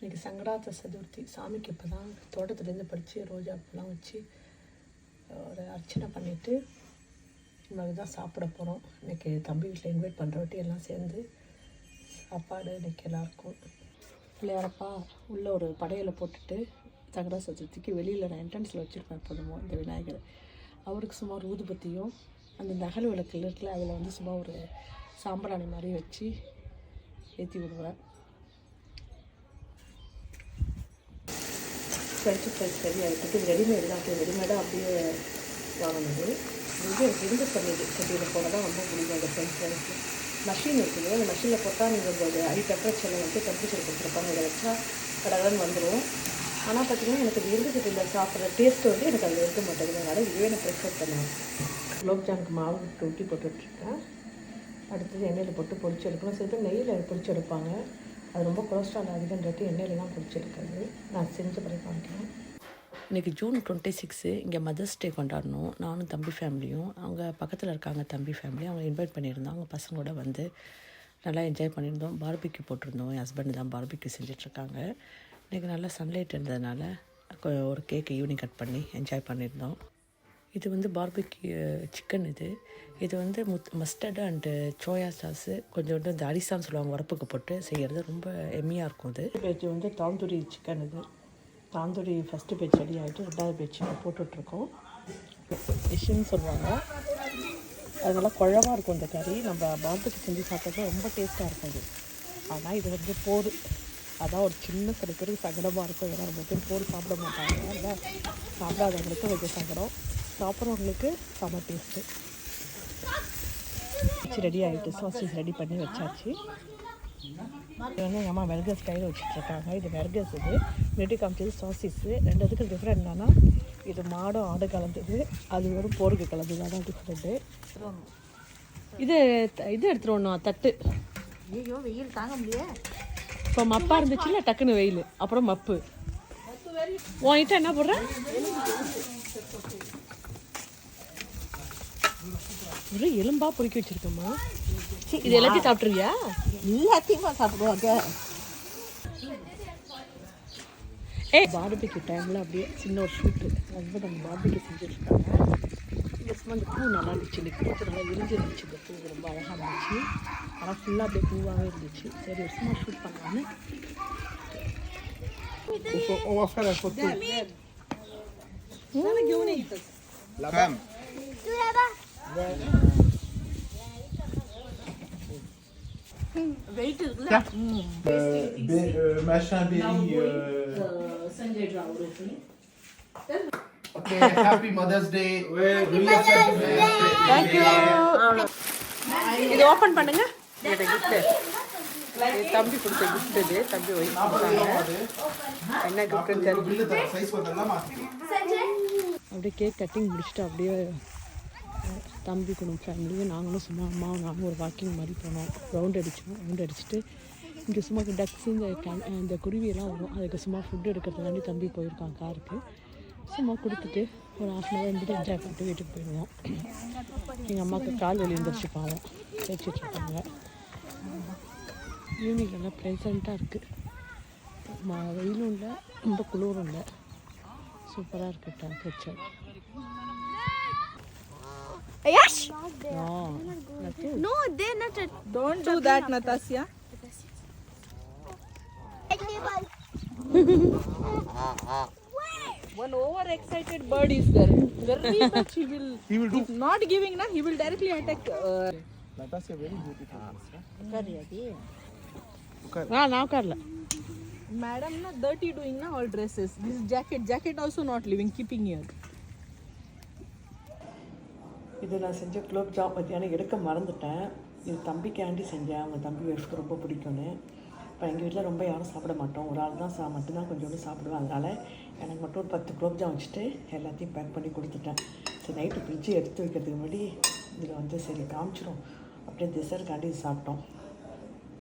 இன்றைக்கி சங்கராத்த சதுர்த்தி. சாமிக்கு இப்போ தான் தோட்டத்துலேருந்து பறித்து ரோஜாப்பூலாம் வச்சு ஒரு அர்ச்சனை பண்ணிவிட்டு இன்றைக்கி தான் சாப்பிட போகிறோம். இன்றைக்கி தம்பி வீட்டில் இன்வைட் பண்ணுறவட்டி எல்லாம் சேர்ந்து சாப்பாடு இன்றைக்கி எல்லாருக்கும். பிள்ளையாரப்பா உள்ளே ஒரு படையில் போட்டுட்டு சங்கரா சதுர்த்திக்கு வெளியில் நான் என்ட்ரன்ஸில் வச்சுருப்பேன் எப்போதுமோ இந்த விநாயகர். அவருக்கு சும்மா ஒரு ஊதுபத்தியும் அந்த நகல் விளக்கில் இருக்குல்ல அதில் வந்து சும்மா ஒரு சாம்பிராணி மாதிரி வச்சு ஏற்றி விடுவேன். ஃப்ரெஞ்சு ஃப்ரைஸ் ரெடி ஆகிட்டு ரெடிமேடு தான். அப்படியே ரெடிமேடாக அப்படியே வாங்கினது. இது எனக்கு பண்ணிது சட்டியில் போட தான் ரொம்ப பிடிக்கும். அந்த ஃப்ரெஞ்ச் ஃப்ரைஸு மஷின் இருக்குது. அந்த மஷினில் போட்டால் நீங்கள் அந்த ஹை டெம்பரேச்சரில் வந்து டெம்பரேச்சர் கொடுத்துருப்பாங்க. இதை வச்சா கடகடன்னு வந்துடும். ஆனால் பார்த்திங்கன்னா எனக்கு இது இருந்துக்கிட்டு சாப்பிட்ற டேஸ்ட்டு வந்து எனக்கு அதில் இருக்க மாட்டேங்குது. அதனால் இதுவே நான் ப்ரிஃபர் பண்ணுவேன். குலோப்ஜாமுக்கு மாவு ஊற்றி போட்டுட்ருக்கேன். அடுத்தது எண்ணெயில் போட்டு பொரிச்சு எடுக்கணும். சில பேர் நெய்யில் பொரிச்சு எடுப்பாங்க. அது ரொம்ப கொலஸ்ட்ரால் அதிகன்றது எண்ணெயிலலாம் பொரிச்சு எடுக்கிறது. நான் செஞ்ச பிறகு காமிக்கிறேன். இன்றைக்கி ஜூன் 26 இங்கே மதர்ஸ் டே கொண்டாடணும். நானும் தம்பி ஃபேமிலியும் அவங்க பக்கத்தில் இருக்காங்க. தம்பி ஃபேமிலி அவங்க இன்வைட் பண்ணியிருந்தோம். அவங்க பசங்களோட வந்து நல்லா என்ஜாய் பண்ணியிருந்தோம். பார்பிக்யூ போட்டிருந்தோம். என் ஹஸ்பண்ட் தான் பார்பிக்யூ செஞ்சிட்ருக்காங்க. இன்றைக்கி நல்லா சன்லைட் இருந்ததுனால ஒரு கேக்கு ஈவினிங் கட் பண்ணி என்ஜாய் பண்ணியிருந்தோம். இது வந்து பார்பிக்யூ சிக்கன். இது வந்து மஸ்டர்டு அண்டு சோயா சாஸு கொஞ்சோண்டு இந்த அரிசான்னு சொல்லுவாங்க வரப்புக்கு போட்டு செய்கிறது. ரொம்ப எம்மியாக இருக்கும். இது வந்து தாந்தூரி சிக்கன். இது தாந்தூரி ஃபஸ்ட்டு பேஜ் ரெடி ஆகிட்டு 2வது பேஜ் போட்டுட்ருக்கோம். டிஷ்ஷுன்னு சொல்லுவாங்க. அது நல்லா குழவாக இருக்கும். இந்த கறி நம்ம பார்பிக்யூ செஞ்சு சாப்பிட்டது ரொம்ப டேஸ்ட்டாக இருக்கும். இது ஆனால் இது வந்து போர். அதான் ஒரு சின்ன சில பேருக்கு சங்கடமாக இருக்கும். ஏன்னா ரொம்ப பேர் போர் சாப்பிட மாட்டாங்க. அதனால் சாப்பிடாதவங்களுக்கு கொஞ்சம் சங்கடம், சாப்பிட்றவங்களுக்கு செம்ம டேஸ்ட்டு. ரெடி ஆகிட்டு சாசேஜ் ரெடி பண்ணி வச்சாச்சு. இது வந்து எங்கள் அம்மா வெர்கஸ் ஸ்டைலில் வச்சுட்ருக்காங்க. இது வெர்கஸ். இது முன்னாடி காமிச்சது சாசேஸு. ரெண்டுத்துக்கு டிஃப்ரெண்ட் என்னன்னா இது மாடும் ஆடு கலந்தது, அது வெறும் போருக்கு கலந்தது. அதான் டிஃப்ரெண்ட்டு. இது எடுத்துருவோம் தட்டு. ஐயோ வெயில் தாங்க முடியாது. இப்போ மப்பாக இருந்துச்சுல்ல டக்குன்னு வெயில், அப்புறம் மப்பு. உன்கிட்ட என்ன போடுறேன்? ஒரு எலும்பா பொறுக்கி வச்சிருக்கோமா? இது எல்லாத்தையும் சாப்பிட்ருவியா? எல்லாத்தையுமா சாப்பிடுவாங்க. பார்பிக்யூ டைமில் அப்படியே சின்ன ஒரு ஷூட்டு ஹஸ்பண்ட் அந்த பார்பிக்யூ செஞ்சுருக்காங்க. இந்த சும்மா அந்த பூ நல்லா இருந்துச்சு. இந்த பூத்து நல்லா இருந்துச்சு. இந்த பூ ரொம்ப அழகாக இருந்துச்சு. ஆனால் ஃபுல்லாக அப்படியே பூவாகவே இருந்துச்சு. சரி ஒரு சும்மா ஷூட் பண்ணலான்னு. On va faire la photo. La femme. Tout là-bas. Machin Berry. Okay, happy Mother's Day. Thank you. இது ஓப்பன் பண்ணுங்க. தம்பி கொடுத்த கிஃப்ட். இது தம்பி ஒய்ஃப் கொடுத்தாங்க. என்ன கிஃப்ட்னு தெரியல. அப்படியே கேக் கட்டிங் முடிச்சுட்டு அப்படியே தம்பி குடும்பம் ஃபேமிலியும் நாங்களும் சும்மா அம்மாவும் நானும் ஒரு வாக்கிங் மாதிரி போனோம். ரவுண்ட் அடிச்சுட்டு இங்கே சும்மா டக்ஸ் இந்த குருவியெல்லாம் வரும். அதுக்கு சும்மா ஃபுட்டு எடுக்கிறதுக்காண்டி தம்பி போயிருக்கான் காருக்கு. சும்மா கொடுத்துட்டு ஒரு 1/2 hour இருந்துட்டு என்ஜாய் பண்ணிட்டு வீட்டுக்கு போயிடுவோம். எங்கள் அம்மாவுக்கு கால் வலி இருந்துருச்சு, பாவம் தேய்ச்சிட்ருக்காங்க. ஈவினிங் நல்லா ப்ளசண்ட்டாக இருக்குது. வெயிலும் இல்லை, ரொம்ப குளிரும் இல்லை. சூப்பராக இருக்குது temperature. Yes. No, they're not. Don't do that, Natasha. One overexcited bird is there. Very much he will do. If not giving, na, he will directly attack. Natasha very beautiful. now karla. Madam, na dirty doing na all dresses. This jacket also not leaving, keeping here. இது நான் செஞ்ச குலோப்ஜாம் மத்தியானம் எடுக்க மறந்துட்டேன். இது தம்பிக்காண்டி செஞ்சேன். அவங்க தம்பி ஒய்ஃப்க்கு ரொம்ப பிடிக்கும்னு. இப்போ எங்கள் வீட்டில் ரொம்ப யாரும் சாப்பிட மாட்டோம். ஒரு ஆள் தான் மட்டும்தான் கொஞ்சோண்டு சாப்பிடுவேன். அதனால் எனக்கு மட்டும் ஒரு 10 குலோப்ஜாம் வச்சுட்டு எல்லாத்தையும் பேக் பண்ணி கொடுத்துட்டேன். சரி நைட்டு ஃப்ரிட்ஜு எடுத்து வைக்கிறதுக்கு முன்னாடி இதில் வந்து சரி காமிச்சிடும் அப்படியே டெசர்ட்காண்டி சாப்பிட்டோம்.